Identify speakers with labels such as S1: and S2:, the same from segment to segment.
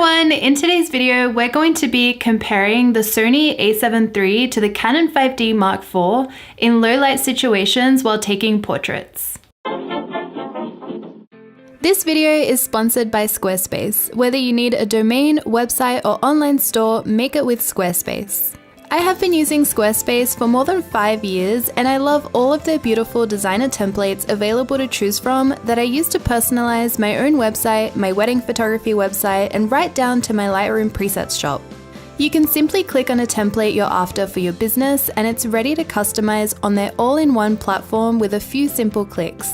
S1: everyone, in today's video we're going to be comparing the Sony a7 III to the Canon 5D Mark IV in low light situations while taking portraits. This video is sponsored by Squarespace. Whether you need a domain, website or online store, make it with Squarespace. I have been using Squarespace for more than 5 years and I love all of their beautiful designer templates available to choose from that I use to personalize my own website, my wedding photography website, and right down to my Lightroom presets shop. You can simply click on a template you're after for your business and it's ready to customize on their all-in-one platform with a few simple clicks.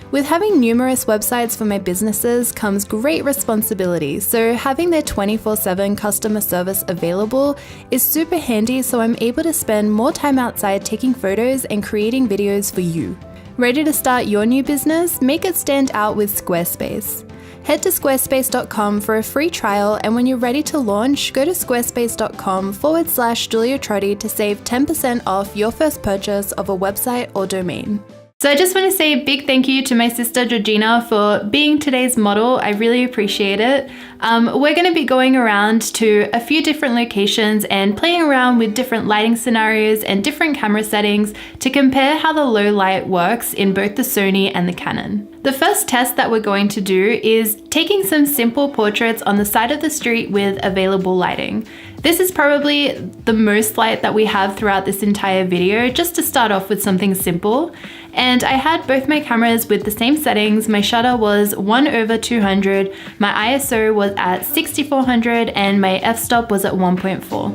S1: With having numerous websites for my businesses comes great responsibility, so having their 24/7 customer service available is super handy, so I'm able to spend more time outside taking photos and creating videos for you. Ready to start your new business? Make it stand out with Squarespace. Head to squarespace.com for a free trial, and when you're ready to launch, go to squarespace.com/Julia Trotti to save 10% off your first purchase of a website or domain. So I just want to say a big thank you to my sister Georgina for being today's model. I really appreciate it. We're going to be going around to a few different locations and playing around with different lighting scenarios and different camera settings to compare how the low light works in both the Sony and the Canon. The first test that we're going to do is taking some simple portraits on the side of the street with available lighting. This is probably the most light that we have throughout this entire video, just to start off with something simple. And I had both my cameras with the same settings. My shutter was 1/200, my ISO was at 6400, and my f-stop was at 1.4.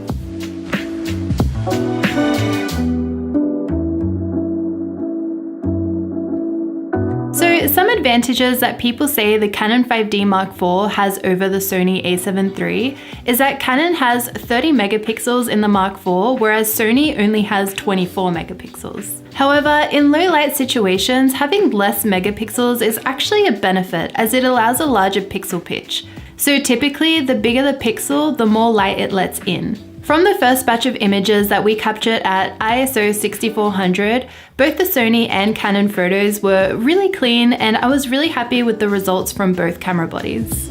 S1: So some advantages that people say the Canon 5D Mark IV has over the Sony a7 III is that Canon has 30 megapixels in the Mark IV, whereas Sony only has 24 megapixels. However, in low light situations, having less megapixels is actually a benefit as it allows a larger pixel pitch. So typically, the bigger the pixel, the more light it lets in. From the first batch of images that we captured at ISO 6400, both the Sony and Canon photos were really clean, and I was really happy with the results from both camera bodies.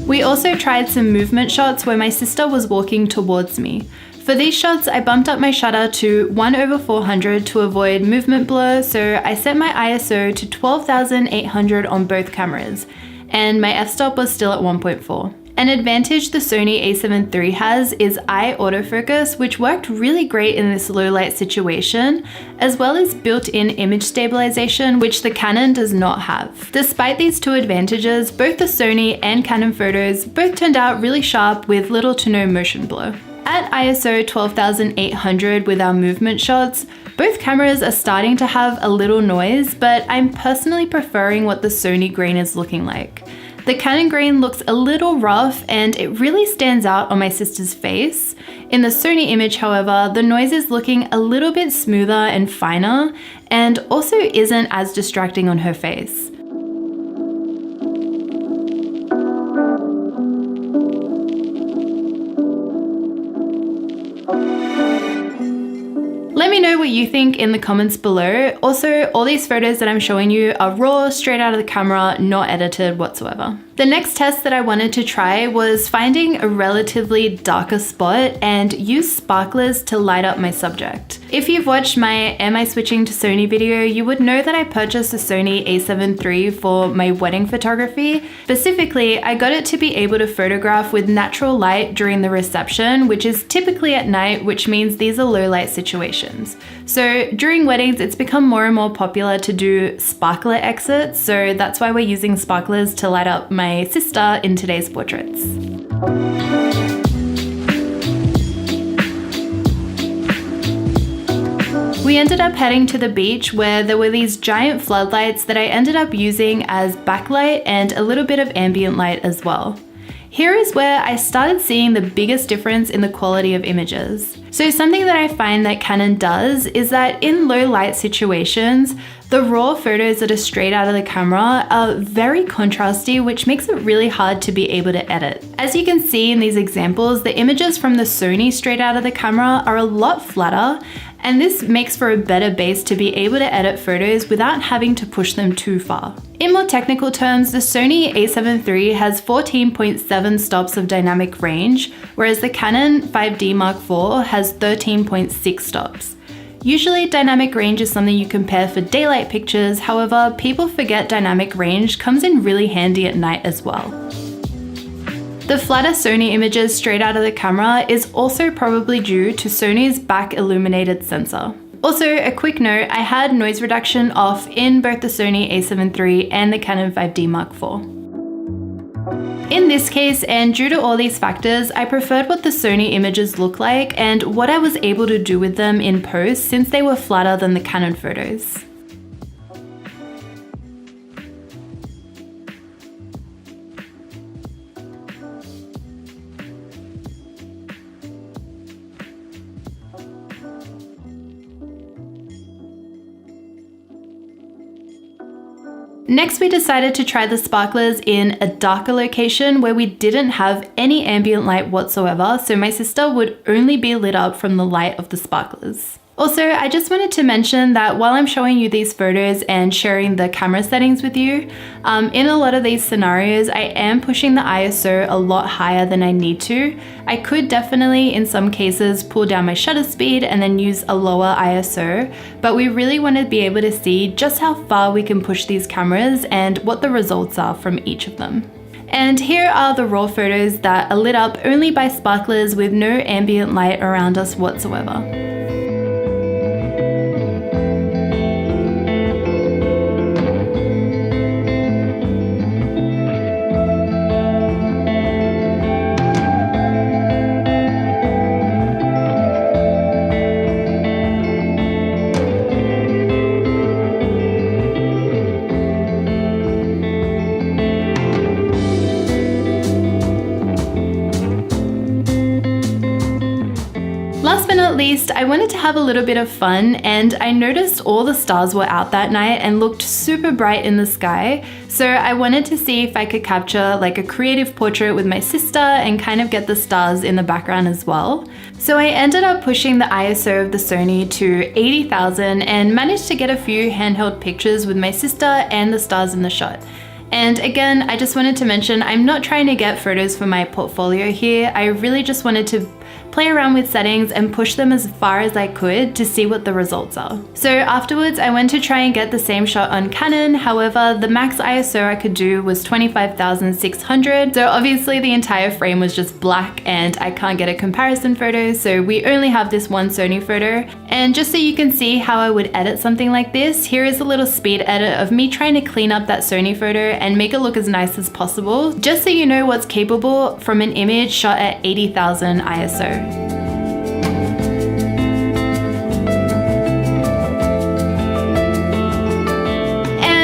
S1: We also tried some movement shots where my sister was walking towards me. For these shots, I bumped up my shutter to 1/400 to avoid movement blur, so I set my ISO to 12,800 on both cameras, and my f-stop was still at 1.4. An advantage the Sony a7 III has is eye autofocus, which worked really great in this low light situation, as well as built-in image stabilization, which the Canon does not have. Despite these two advantages, both the Sony and Canon photos both turned out really sharp with little to no motion blur. At ISO 12,800 with our movement shots, both cameras are starting to have a little noise, but I'm personally preferring what the Sony grain is looking like. The Canon grain looks a little rough and it really stands out on my sister's face. In the Sony image, however, the noise is looking a little bit smoother and finer, and also isn't as distracting on her face. Let me know what you think in the comments below. Also, all these photos that I'm showing you are raw, straight out of the camera, not edited whatsoever. The next test that I wanted to try was finding a relatively darker spot and use sparklers to light up my subject. If you've watched my Am I Switching to Sony video, you would know that I purchased a Sony a7 III for my wedding photography. Specifically, I got it to be able to photograph with natural light during the reception, which is typically at night, which means these are low light situations. So during weddings, it's become more and more popular to do sparkler exits, so that's why we're using sparklers to light up my sister in today's portraits. We ended up heading to the beach where there were these giant floodlights that I ended up using as backlight and a little bit of ambient light as well. Here is where I started seeing the biggest difference in the quality of images. So something that I find that Canon does is that in low light situations, the raw photos that are straight out of the camera are very contrasty, which makes it really hard to be able to edit. As you can see in these examples, the images from the Sony straight out of the camera are a lot flatter, and this makes for a better base to be able to edit photos without having to push them too far. In more technical terms, the Sony a7 III has 14.7 stops of dynamic range, whereas the Canon 5D Mark IV has 13.6 stops. Usually dynamic range is something you compare for daylight pictures, however, people forget dynamic range comes in really handy at night as well. The flatter Sony images straight out of the camera is also probably due to Sony's back illuminated sensor. Also, a quick note, I had noise reduction off in both the Sony a7 III and the Canon 5D Mark IV. In this case, and due to all these factors, I preferred what the Sony images look like and what I was able to do with them in post since they were flatter than the Canon photos. Next, we decided to try the sparklers in a darker location where we didn't have any ambient light whatsoever, so my sister would only be lit up from the light of the sparklers. Also, I just wanted to mention that while I'm showing you these photos and sharing the camera settings with you, in a lot of these scenarios, I am pushing the ISO a lot higher than I need to. I could definitely, in some cases, pull down my shutter speed and then use a lower ISO, but we really want to be able to see just how far we can push these cameras and what the results are from each of them. And here are the raw photos that are lit up only by sparklers with no ambient light around us whatsoever. Last but not least, I wanted to have a little bit of fun, and I noticed all the stars were out that night and looked super bright in the sky. So I wanted to see if I could capture like a creative portrait with my sister and kind of get the stars in the background as well. So I ended up pushing the ISO of the Sony to 80,000 and managed to get a few handheld pictures with my sister and the stars in the shot. And again, I just wanted to mention, I'm not trying to get photos for my portfolio here. I really just wanted to play around with settings and push them as far as I could to see what the results are. So afterwards, I went to try and get the same shot on Canon. However, the max ISO I could do was 25,600. So obviously the entire frame was just black and I can't get a comparison photo. So we only have this one Sony photo. And just so you can see how I would edit something like this, here is a little speed edit of me trying to clean up that Sony photo and make it look as nice as possible, just so you know what's capable from an image shot at 80,000 ISO.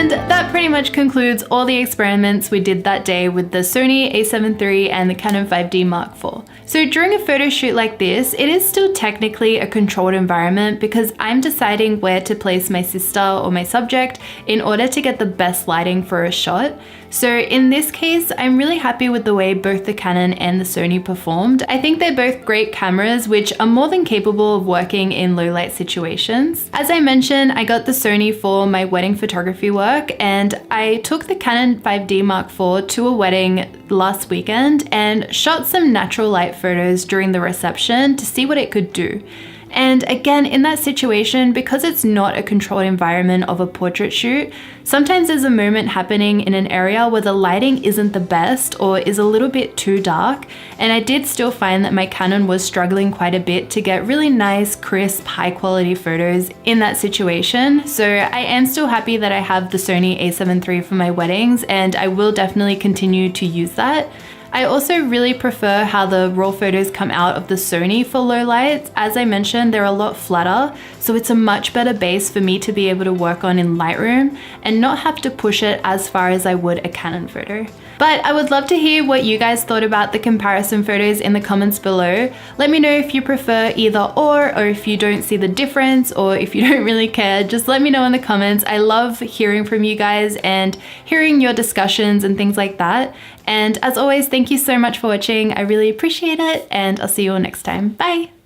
S1: That pretty much concludes all the experiments we did that day with the Sony a7 III and the Canon 5D Mark IV. So during a photo shoot like this, it is still technically a controlled environment because I'm deciding where to place my sister or my subject in order to get the best lighting for a shot. So in this case, I'm really happy with the way both the Canon and the Sony performed. I think they're both great cameras which are more than capable of working in low light situations. As I mentioned, I got the Sony for my wedding photography work, and I took the Canon 5D Mark IV to a wedding last weekend and shot some natural light photos during the reception to see what it could do. And again, in that situation, because it's not a controlled environment of a portrait shoot, sometimes there's a moment happening in an area where the lighting isn't the best or is a little bit too dark. And I did still find that my Canon was struggling quite a bit to get really nice, crisp, high quality photos in that situation. So I am still happy that I have the Sony a7 III for my weddings, and I will definitely continue to use that. I also really prefer how the raw photos come out of the Sony for low lights. As I mentioned, they're a lot flatter, so it's a much better base for me to be able to work on in Lightroom and not have to push it as far as I would a Canon photo. But I would love to hear what you guys thought about the comparison photos in the comments below. Let me know if you prefer either or if you don't see the difference, or if you don't really care, just let me know in the comments. I love hearing from you guys and hearing your discussions and things like that. And as always, thank you so much for watching. I really appreciate it, and I'll see you all next time. Bye!